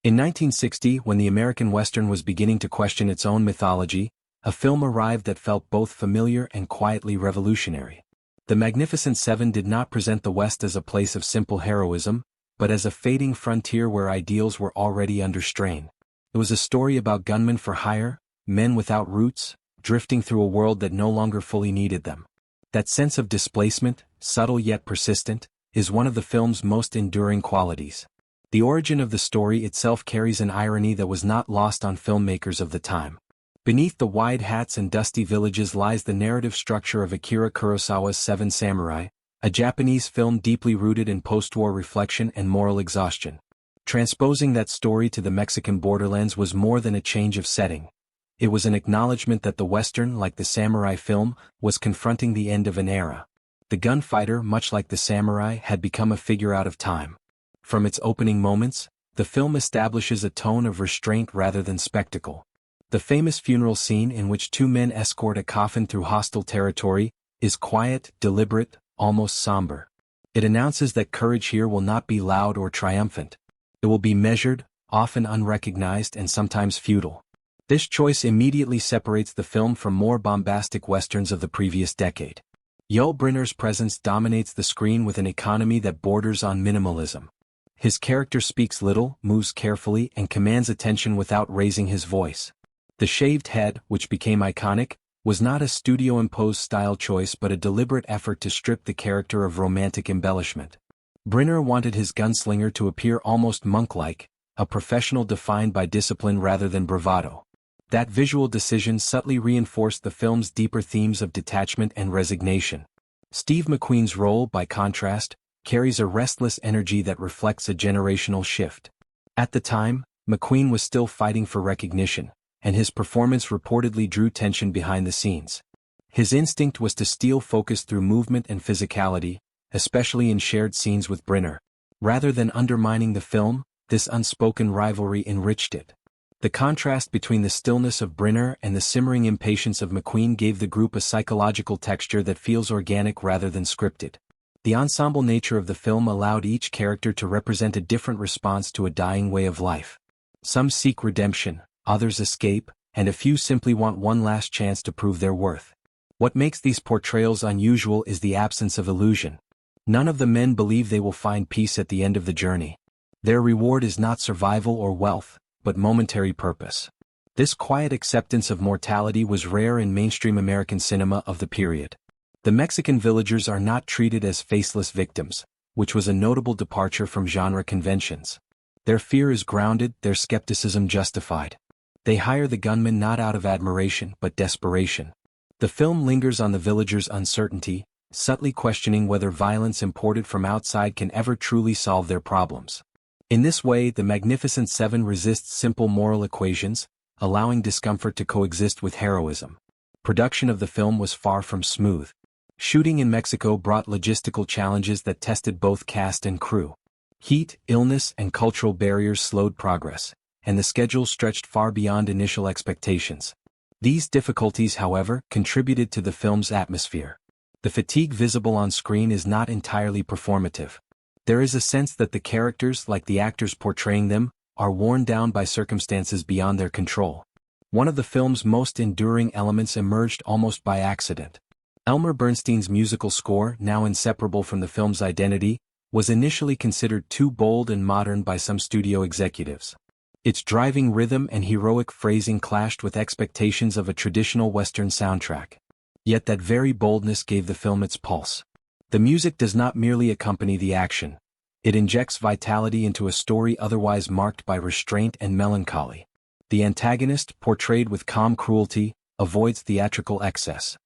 In 1960, when the American Western was beginning to question its own mythology, a film arrived that felt both familiar and quietly revolutionary. The Magnificent Seven did not present the West as a place of simple heroism, but as a fading frontier where ideals were already under strain. It was a story about gunmen for hire, men without roots, drifting through a world that no longer fully needed them. That sense of displacement, subtle yet persistent, is one of the film's most enduring qualities. The origin of the story itself carries an irony that was not lost on filmmakers of the time. Beneath the wide hats and dusty villages lies the narrative structure of Akira Kurosawa's Seven Samurai, a Japanese film deeply rooted in post-war reflection and moral exhaustion. Transposing that story to the Mexican borderlands was more than a change of setting. It was an acknowledgement that the Western, like the samurai film, was confronting the end of an era. The gunfighter, much like the samurai, had become a figure out of time. From its opening moments, the film establishes a tone of restraint rather than spectacle. The famous funeral scene in which two men escort a coffin through hostile territory is quiet, deliberate, almost somber. It announces that courage here will not be loud or triumphant. It will be measured, often unrecognized and sometimes futile. This choice immediately separates the film from more bombastic westerns of the previous decade. Yul Brynner's presence dominates the screen with an economy that borders on minimalism. His character speaks little, moves carefully, and commands attention without raising his voice. The shaved head, which became iconic, was not a studio-imposed style choice but a deliberate effort to strip the character of romantic embellishment. Brynner wanted his gunslinger to appear almost monk-like, a professional defined by discipline rather than bravado. That visual decision subtly reinforced the film's deeper themes of detachment and resignation. Steve McQueen's role, by contrast, carries a restless energy that reflects a generational shift. At the time, McQueen was still fighting for recognition, and his performance reportedly drew tension behind the scenes. His instinct was to steal focus through movement and physicality, especially in shared scenes with Brynner. Rather than undermining the film, this unspoken rivalry enriched it. The contrast between the stillness of Brynner and the simmering impatience of McQueen gave the group a psychological texture that feels organic rather than scripted. The ensemble nature of the film allowed each character to represent a different response to a dying way of life. Some seek redemption, others escape, and a few simply want one last chance to prove their worth. What makes these portrayals unusual is the absence of illusion. None of the men believe they will find peace at the end of the journey. Their reward is not survival or wealth, but momentary purpose. This quiet acceptance of mortality was rare in mainstream American cinema of the period. The Mexican villagers are not treated as faceless victims, which was a notable departure from genre conventions. Their fear is grounded, their skepticism justified. They hire the gunman not out of admiration but desperation. The film lingers on the villagers' uncertainty, subtly questioning whether violence imported from outside can ever truly solve their problems. In this way, the Magnificent Seven resists simple moral equations, allowing discomfort to coexist with heroism. Production of the film was far from smooth. Shooting in Mexico brought logistical challenges that tested both cast and crew. Heat, illness, and cultural barriers slowed progress, and the schedule stretched far beyond initial expectations. These difficulties, however, contributed to the film's atmosphere. The fatigue visible on screen is not entirely performative. There is a sense that the characters, like the actors portraying them, are worn down by circumstances beyond their control. One of the film's most enduring elements emerged almost by accident. Elmer Bernstein's musical score, now inseparable from the film's identity, was initially considered too bold and modern by some studio executives. Its driving rhythm and heroic phrasing clashed with expectations of a traditional Western soundtrack. Yet that very boldness gave the film its pulse. The music does not merely accompany the action. It injects vitality into a story otherwise marked by restraint and melancholy. The antagonist, portrayed with calm cruelty, avoids theatrical excess.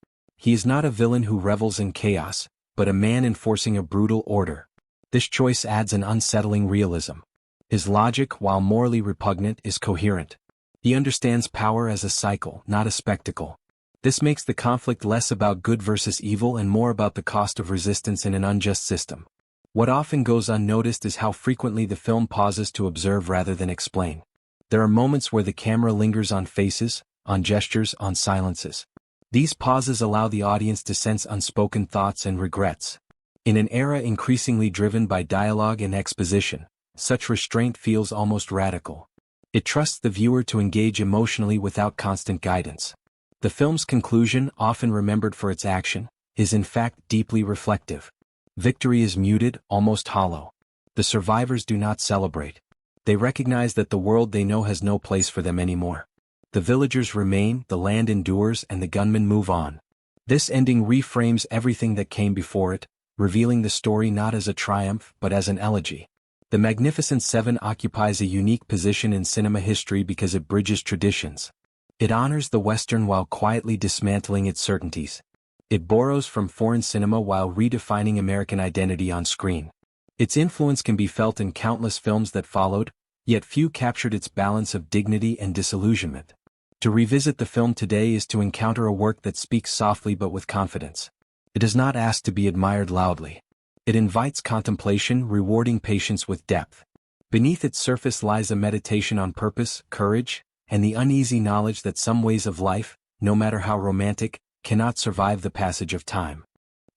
He is not a villain who revels in chaos, but a man enforcing a brutal order. This choice adds an unsettling realism. His logic, while morally repugnant, is coherent. He understands power as a cycle, not a spectacle. This makes the conflict less about good versus evil and more about the cost of resistance in an unjust system. What often goes unnoticed is how frequently the film pauses to observe rather than explain. There are moments where the camera lingers on faces, on gestures, on silences. These pauses allow the audience to sense unspoken thoughts and regrets. In an era increasingly driven by dialogue and exposition, such restraint feels almost radical. It trusts the viewer to engage emotionally without constant guidance. The film's conclusion, often remembered for its action, is in fact deeply reflective. Victory is muted, almost hollow. The survivors do not celebrate. They recognize that the world they know has no place for them anymore. The villagers remain, the land endures, and the gunmen move on. This ending reframes everything that came before it, revealing the story not as a triumph but as an elegy. The Magnificent Seven occupies a unique position in cinema history because it bridges traditions. It honors the Western while quietly dismantling its certainties. It borrows from foreign cinema while redefining American identity on screen. Its influence can be felt in countless films that followed, yet few captured its balance of dignity and disillusionment. To revisit the film today is to encounter a work that speaks softly but with confidence. It does not ask to be admired loudly. It invites contemplation, rewarding patience with depth. Beneath its surface lies a meditation on purpose, courage, and the uneasy knowledge that some ways of life, no matter how romantic, cannot survive the passage of time.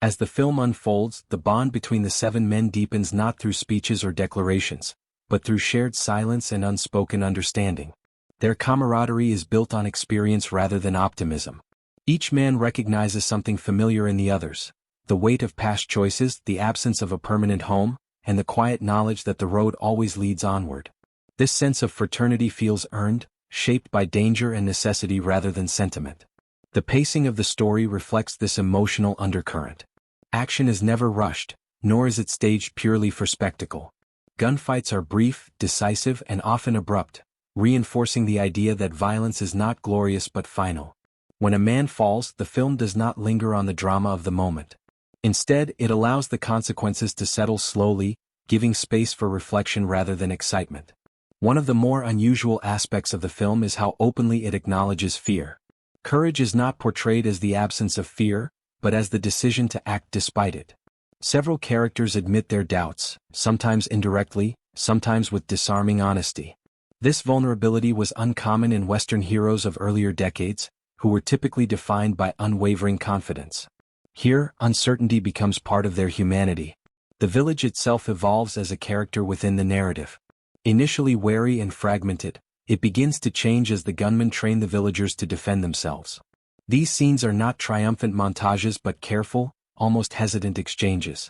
As the film unfolds, the bond between the seven men deepens not through speeches or declarations, but through shared silence and unspoken understanding. Their camaraderie is built on experience rather than optimism. Each man recognizes something familiar in the others: the weight of past choices, the absence of a permanent home, and the quiet knowledge that the road always leads onward. This sense of fraternity feels earned, shaped by danger and necessity rather than sentiment. The pacing of the story reflects this emotional undercurrent. Action is never rushed, nor is it staged purely for spectacle. Gunfights are brief, decisive, and often abrupt, reinforcing the idea that violence is not glorious but final. When a man falls, the film does not linger on the drama of the moment. Instead, it allows the consequences to settle slowly, giving space for reflection rather than excitement. One of the more unusual aspects of the film is how openly it acknowledges fear. Courage is not portrayed as the absence of fear, but as the decision to act despite it. Several characters admit their doubts, sometimes indirectly, sometimes with disarming honesty. This vulnerability was uncommon in Western heroes of earlier decades, who were typically defined by unwavering confidence. Here, uncertainty becomes part of their humanity. The village itself evolves as a character within the narrative. Initially wary and fragmented, it begins to change as the gunmen train the villagers to defend themselves. These scenes are not triumphant montages but careful, almost hesitant exchanges.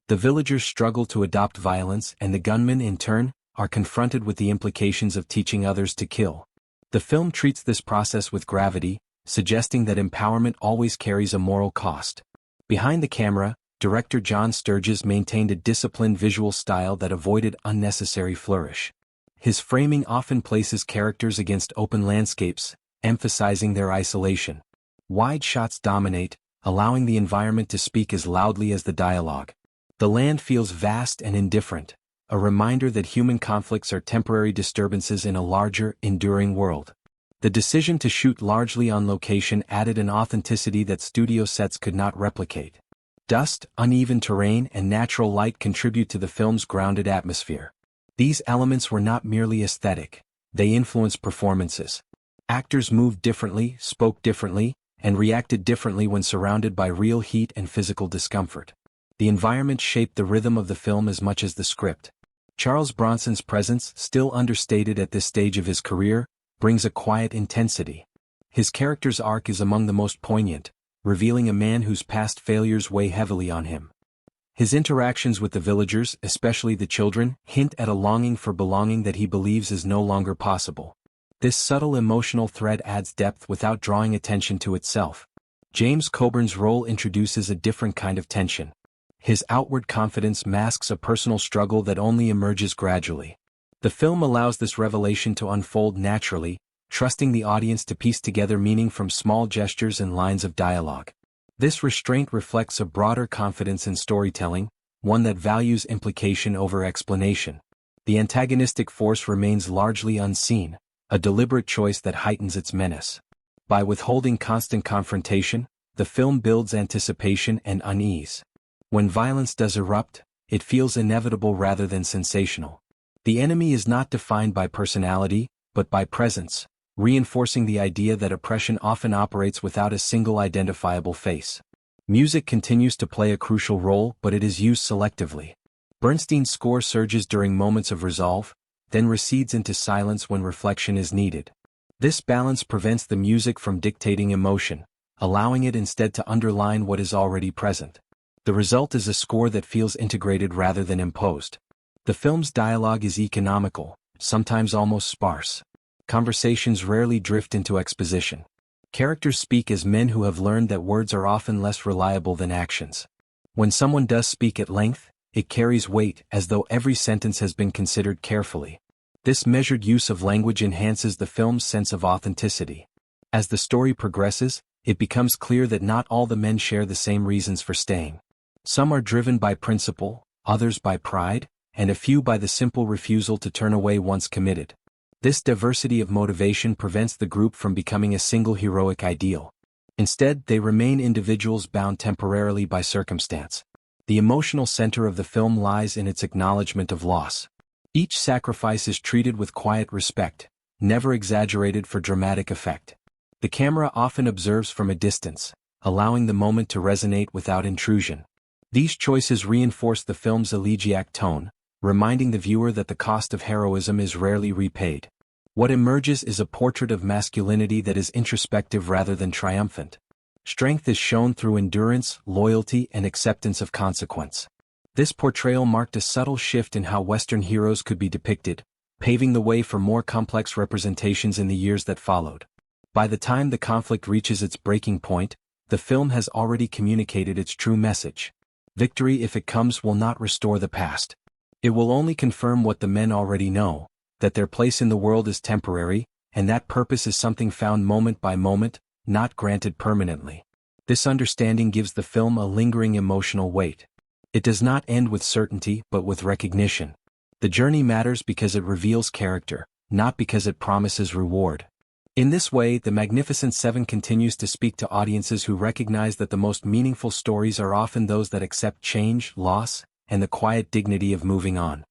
The villagers struggle to adopt violence, and the gunmen, in turn, are confronted with the implications of teaching others to kill. The film treats this process with gravity, suggesting that empowerment always carries a moral cost. Behind the camera, director John Sturges maintained a disciplined visual style that avoided unnecessary flourish. His framing often places characters against open landscapes, emphasizing their isolation. Wide shots dominate, allowing the environment to speak as loudly as the dialogue. The land feels vast and indifferent, a reminder that human conflicts are temporary disturbances in a larger, enduring world. The decision to shoot largely on location added an authenticity that studio sets could not replicate. Dust, uneven terrain, and natural light contribute to the film's grounded atmosphere. These elements were not merely aesthetic, they influenced performances. Actors moved differently, spoke differently, and reacted differently when surrounded by real heat and physical discomfort. The environment shaped the rhythm of the film as much as the script. Charles Bronson's presence, still understated at this stage of his career, brings a quiet intensity. His character's arc is among the most poignant, revealing a man whose past failures weigh heavily on him. His interactions with the villagers, especially the children, hint at a longing for belonging that he believes is no longer possible. This subtle emotional thread adds depth without drawing attention to itself. James Coburn's role introduces a different kind of tension. His outward confidence masks a personal struggle that only emerges gradually. The film allows this revelation to unfold naturally, trusting the audience to piece together meaning from small gestures and lines of dialogue. This restraint reflects a broader confidence in storytelling, one that values implication over explanation. The antagonistic force remains largely unseen, a deliberate choice that heightens its menace. By withholding constant confrontation, the film builds anticipation and unease. When violence does erupt, it feels inevitable rather than sensational. The enemy is not defined by personality, but by presence, reinforcing the idea that oppression often operates without a single identifiable face. Music continues to play a crucial role, but it is used selectively. Bernstein's score surges during moments of resolve, then recedes into silence when reflection is needed. This balance prevents the music from dictating emotion, allowing it instead to underline what is already present. The result is a score that feels integrated rather than imposed. The film's dialogue is economical, sometimes almost sparse. Conversations rarely drift into exposition. Characters speak as men who have learned that words are often less reliable than actions. When someone does speak at length, it carries weight as though every sentence has been considered carefully. This measured use of language enhances the film's sense of authenticity. As the story progresses, it becomes clear that not all the men share the same reasons for staying. Some are driven by principle, others by pride, and a few by the simple refusal to turn away once committed. This diversity of motivation prevents the group from becoming a single heroic ideal. Instead, they remain individuals bound temporarily by circumstance. The emotional center of the film lies in its acknowledgement of loss. Each sacrifice is treated with quiet respect, never exaggerated for dramatic effect. The camera often observes from a distance, allowing the moment to resonate without intrusion. These choices reinforce the film's elegiac tone, reminding the viewer that the cost of heroism is rarely repaid. What emerges is a portrait of masculinity that is introspective rather than triumphant. Strength is shown through endurance, loyalty, and acceptance of consequence. This portrayal marked a subtle shift in how Western heroes could be depicted, paving the way for more complex representations in the years that followed. By the time the conflict reaches its breaking point, the film has already communicated its true message. Victory, if it comes, will not restore the past. It will only confirm what the men already know, that their place in the world is temporary, and that purpose is something found moment by moment, not granted permanently. This understanding gives the film a lingering emotional weight. It does not end with certainty but with recognition. The journey matters because it reveals character, not because it promises reward. In this way, The Magnificent Seven continues to speak to audiences who recognize that the most meaningful stories are often those that accept change, loss, and the quiet dignity of moving on.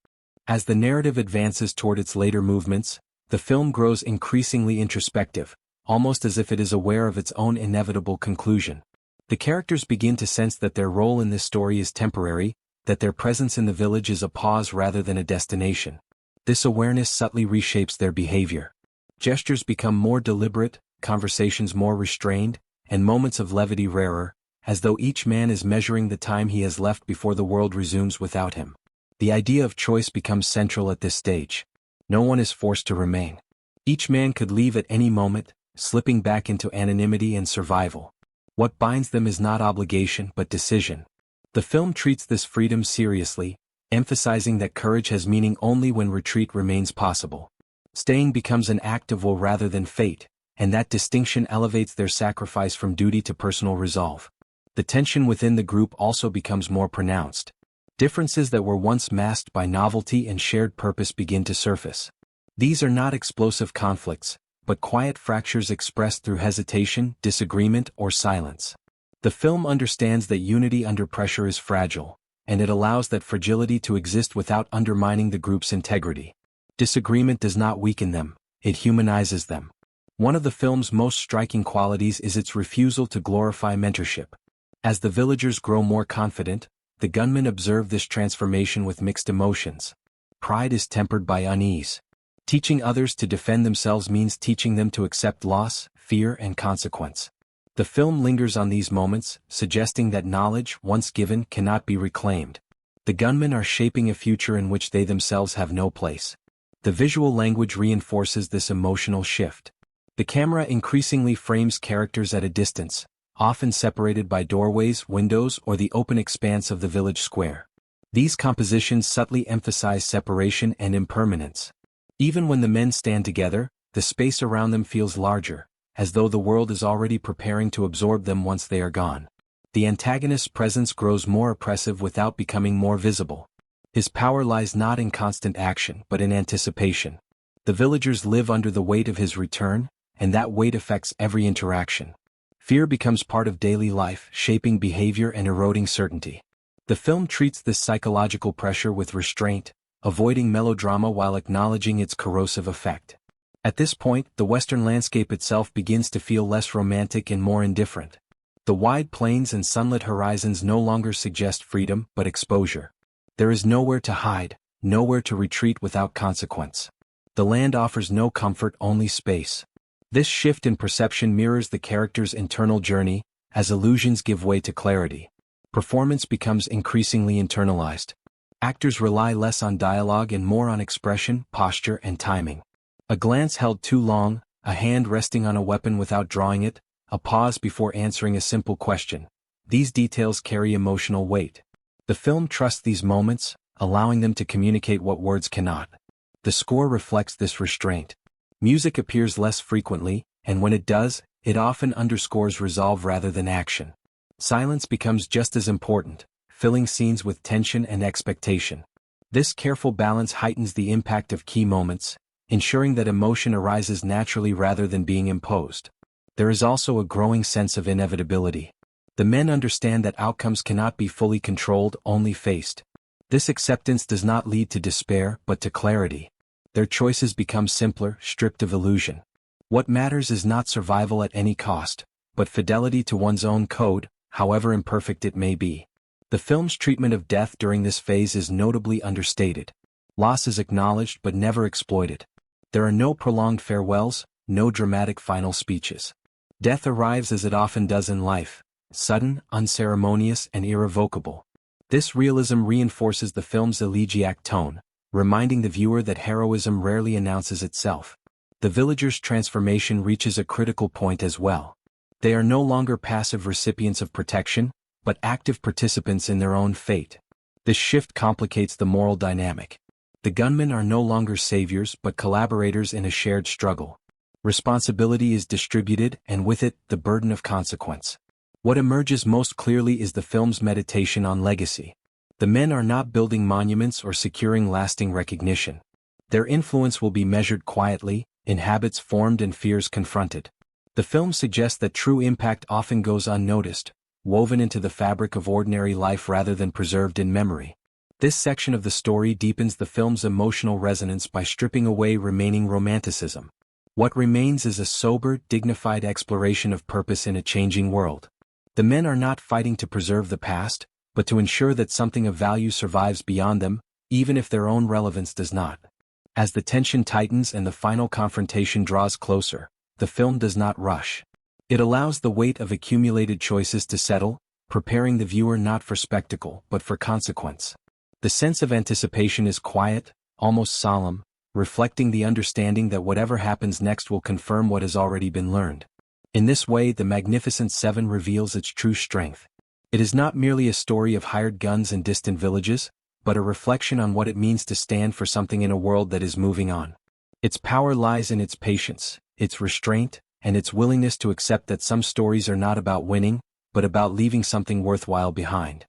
As the narrative advances toward its later movements, the film grows increasingly introspective, almost as if it is aware of its own inevitable conclusion. The characters begin to sense that their role in this story is temporary, that their presence in the village is a pause rather than a destination. This awareness subtly reshapes their behavior. Gestures become more deliberate, conversations more restrained, and moments of levity rarer, as though each man is measuring the time he has left before the world resumes without him. The idea of choice becomes central at this stage. No one is forced to remain. Each man could leave at any moment, slipping back into anonymity and survival. What binds them is not obligation but decision. The film treats this freedom seriously, emphasizing that courage has meaning only when retreat remains possible. Staying becomes an act of will rather than fate, and that distinction elevates their sacrifice from duty to personal resolve. The tension within the group also becomes more pronounced. Differences that were once masked by novelty and shared purpose begin to surface. These are not explosive conflicts, but quiet fractures expressed through hesitation, disagreement, or silence. The film understands that unity under pressure is fragile, and it allows that fragility to exist without undermining the group's integrity. Disagreement does not weaken them, it humanizes them. One of the film's most striking qualities is its refusal to glorify mentorship. As the villagers grow more confident, the gunmen observe this transformation with mixed emotions. Pride is tempered by unease. Teaching others to defend themselves means teaching them to accept loss, fear, and consequence. The film lingers on these moments, suggesting that knowledge, once given, cannot be reclaimed. The gunmen are shaping a future in which they themselves have no place. The visual language reinforces this emotional shift. The camera increasingly frames characters at a distance, often separated by doorways, windows, or the open expanse of the village square. These compositions subtly emphasize separation and impermanence. Even when the men stand together, the space around them feels larger, as though the world is already preparing to absorb them once they are gone. The antagonist's presence grows more oppressive without becoming more visible. His power lies not in constant action but in anticipation. The villagers live under the weight of his return, and that weight affects every interaction. Fear becomes part of daily life, shaping behavior and eroding certainty. The film treats this psychological pressure with restraint, avoiding melodrama while acknowledging its corrosive effect. At this point, the Western landscape itself begins to feel less romantic and more indifferent. The wide plains and sunlit horizons no longer suggest freedom but exposure. There is nowhere to hide, nowhere to retreat without consequence. The land offers no comfort, only space. This shift in perception mirrors the character's internal journey, as illusions give way to clarity. Performance becomes increasingly internalized. Actors rely less on dialogue and more on expression, posture, and timing. A glance held too long, a hand resting on a weapon without drawing it, a pause before answering a simple question. These details carry emotional weight. The film trusts these moments, allowing them to communicate what words cannot. The score reflects this restraint. Music appears less frequently, and when it does, it often underscores resolve rather than action. Silence becomes just as important, filling scenes with tension and expectation. This careful balance heightens the impact of key moments, ensuring that emotion arises naturally rather than being imposed. There is also a growing sense of inevitability. The men understand that outcomes cannot be fully controlled, only faced. This acceptance does not lead to despair, but to clarity. Their choices become simpler, stripped of illusion. What matters is not survival at any cost, but fidelity to one's own code, however imperfect it may be. The film's treatment of death during this phase is notably understated. Loss is acknowledged but never exploited. There are no prolonged farewells, no dramatic final speeches. Death arrives as it often does in life, sudden, unceremonious, and irrevocable. This realism reinforces the film's elegiac tone, reminding the viewer that heroism rarely announces itself. The villagers' transformation reaches a critical point as well. They are no longer passive recipients of protection, but active participants in their own fate. This shift complicates the moral dynamic. The gunmen are no longer saviors but collaborators in a shared struggle. Responsibility is distributed, and with it, the burden of consequence. What emerges most clearly is the film's meditation on legacy. The men are not building monuments or securing lasting recognition. Their influence will be measured quietly, in habits formed and fears confronted. The film suggests that true impact often goes unnoticed, woven into the fabric of ordinary life rather than preserved in memory. This section of the story deepens the film's emotional resonance by stripping away remaining romanticism. What remains is a sober, dignified exploration of purpose in a changing world. The men are not fighting to preserve the past, but to ensure that something of value survives beyond them, even if their own relevance does not. As the tension tightens and the final confrontation draws closer, the film does not rush. It allows the weight of accumulated choices to settle, preparing the viewer not for spectacle but for consequence. The sense of anticipation is quiet, almost solemn, reflecting the understanding that whatever happens next will confirm what has already been learned. In this way, the Magnificent Seven reveals its true strength. It is not merely a story of hired guns and distant villages, but a reflection on what it means to stand for something in a world that is moving on. Its power lies in its patience, its restraint, and its willingness to accept that some stories are not about winning, but about leaving something worthwhile behind.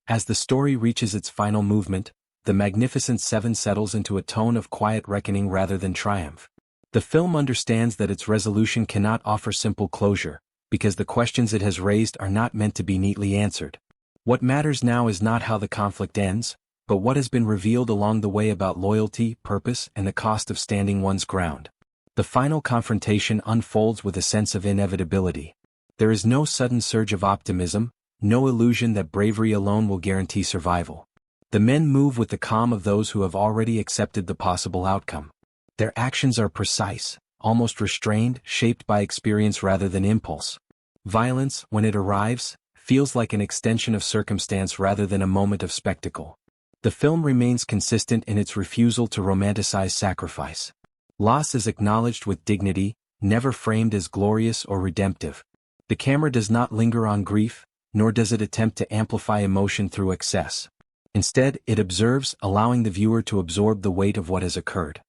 As the story reaches its final movement, the Magnificent Seven settles into a tone of quiet reckoning rather than triumph. The film understands that its resolution cannot offer simple closure, because the questions it has raised are not meant to be neatly answered. What matters now is not how the conflict ends, but what has been revealed along the way about loyalty, purpose, and the cost of standing one's ground. The final confrontation unfolds with a sense of inevitability. There is no sudden surge of optimism, no illusion that bravery alone will guarantee survival. The men move with the calm of those who have already accepted the possible outcome. Their actions are precise, almost restrained, shaped by experience rather than impulse. Violence, when it arrives, feels like an extension of circumstance rather than a moment of spectacle. The film remains consistent in its refusal to romanticize sacrifice. Loss is acknowledged with dignity, never framed as glorious or redemptive. The camera does not linger on grief, nor does it attempt to amplify emotion through excess. Instead, it observes, allowing the viewer to absorb the weight of what has occurred.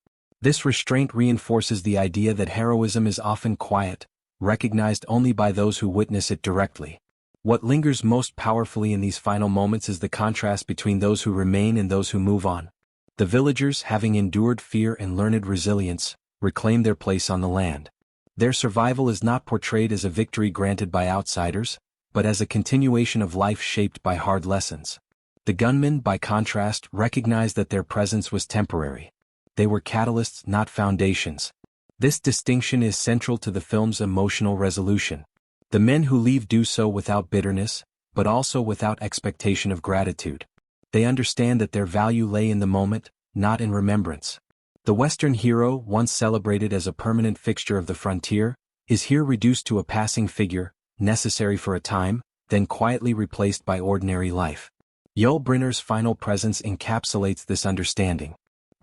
This restraint reinforces the idea that heroism is often quiet, recognized only by those who witness it directly. What lingers most powerfully in these final moments is the contrast between those who remain and those who move on. The villagers, having endured fear and learned resilience, reclaim their place on the land. Their survival is not portrayed as a victory granted by outsiders, but as a continuation of life shaped by hard lessons. The gunmen, by contrast, recognize that their presence was temporary. They were catalysts, not foundations. This distinction is central to the film's emotional resolution. The men who leave do so without bitterness, but also without expectation of gratitude. They understand that their value lay in the moment, not in remembrance. The Western hero, once celebrated as a permanent fixture of the frontier, is here reduced to a passing figure, necessary for a time, then quietly replaced by ordinary life. Yul Brynner's final presence encapsulates this understanding.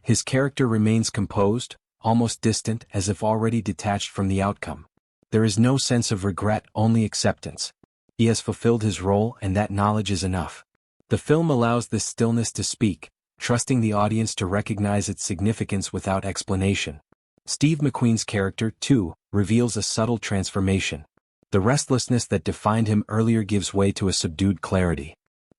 His character remains composed, almost distant, as if already detached from the outcome. There is no sense of regret, only acceptance. He has fulfilled his role, and that knowledge is enough. The film allows this stillness to speak, trusting the audience to recognize its significance without explanation. Steve McQueen's character, too, reveals a subtle transformation. The restlessness that defined him earlier gives way to a subdued clarity.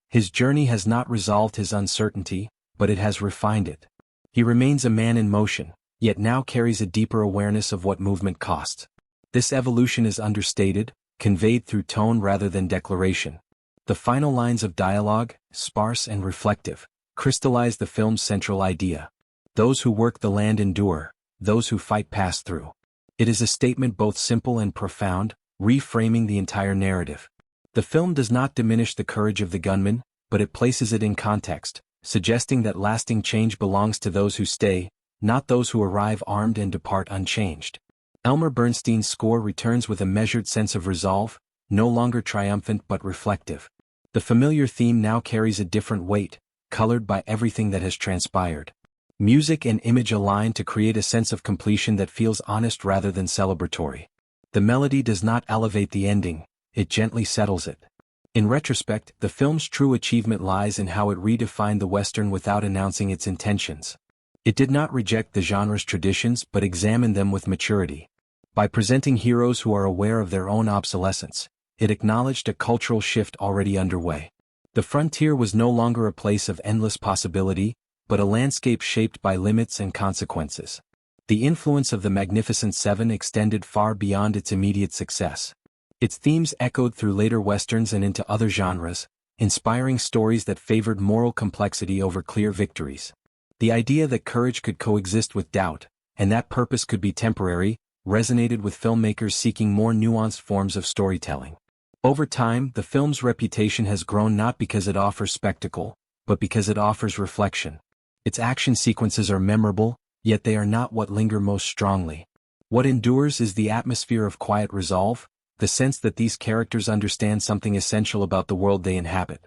His journey has not resolved his uncertainty, but it has refined it. He remains a man in motion, yet now carries a deeper awareness of what movement costs. This evolution is understated, conveyed through tone rather than declaration. The final lines of dialogue, sparse and reflective, crystallize the film's central idea. Those who work the land endure, those who fight pass through. It is a statement both simple and profound, reframing the entire narrative. The film does not diminish the courage of the gunman, but it places it in context, suggesting that lasting change belongs to those who stay, not those who arrive armed and depart unchanged. Elmer Bernstein's score returns with a measured sense of resolve, no longer triumphant but reflective. The familiar theme now carries a different weight, colored by everything that has transpired. Music and image align to create a sense of completion that feels honest rather than celebratory. The melody does not elevate the ending, it gently settles it. In retrospect, the film's true achievement lies in how it redefined the Western without announcing its intentions. It did not reject the genre's traditions but examined them with maturity. By presenting heroes who are aware of their own obsolescence, it acknowledged a cultural shift already underway. The frontier was no longer a place of endless possibility, but a landscape shaped by limits and consequences. The influence of the Magnificent Seven extended far beyond its immediate success. Its themes echoed through later westerns and into other genres, inspiring stories that favored moral complexity over clear victories. The idea that courage could coexist with doubt, and that purpose could be temporary, resonated with filmmakers seeking more nuanced forms of storytelling. Over time, the film's reputation has grown not because it offers spectacle, but because it offers reflection. Its action sequences are memorable, yet they are not what linger most strongly. What endures is the atmosphere of quiet resolve, the sense that these characters understand something essential about the world they inhabit.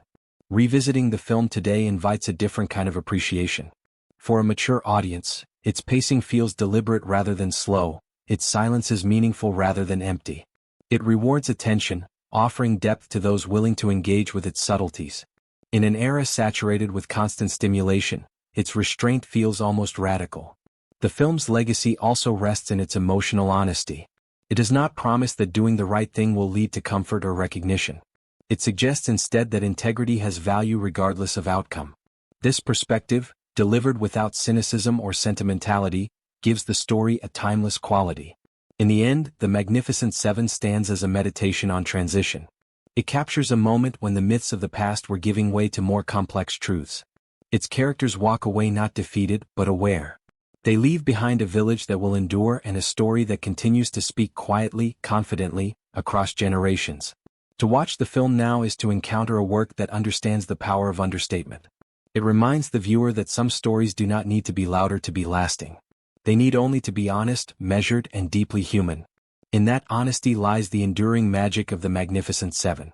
Revisiting the film today invites a different kind of appreciation. For a mature audience, its pacing feels deliberate rather than slow, its silence is meaningful rather than empty. It rewards attention, offering depth to those willing to engage with its subtleties. In an era saturated with constant stimulation, its restraint feels almost radical. The film's legacy also rests in its emotional honesty. It does not promise that doing the right thing will lead to comfort or recognition. It suggests instead that integrity has value regardless of outcome. This perspective, delivered without cynicism or sentimentality, gives the story a timeless quality. In the end, The Magnificent Seven stands as a meditation on transition. It captures a moment when the myths of the past were giving way to more complex truths. Its characters walk away not defeated, but aware. They leave behind a village that will endure and a story that continues to speak quietly, confidently, across generations. To watch the film now is to encounter a work that understands the power of understatement. It reminds the viewer that some stories do not need to be louder to be lasting. They need only to be honest, measured, and deeply human. In that honesty lies the enduring magic of The Magnificent Seven.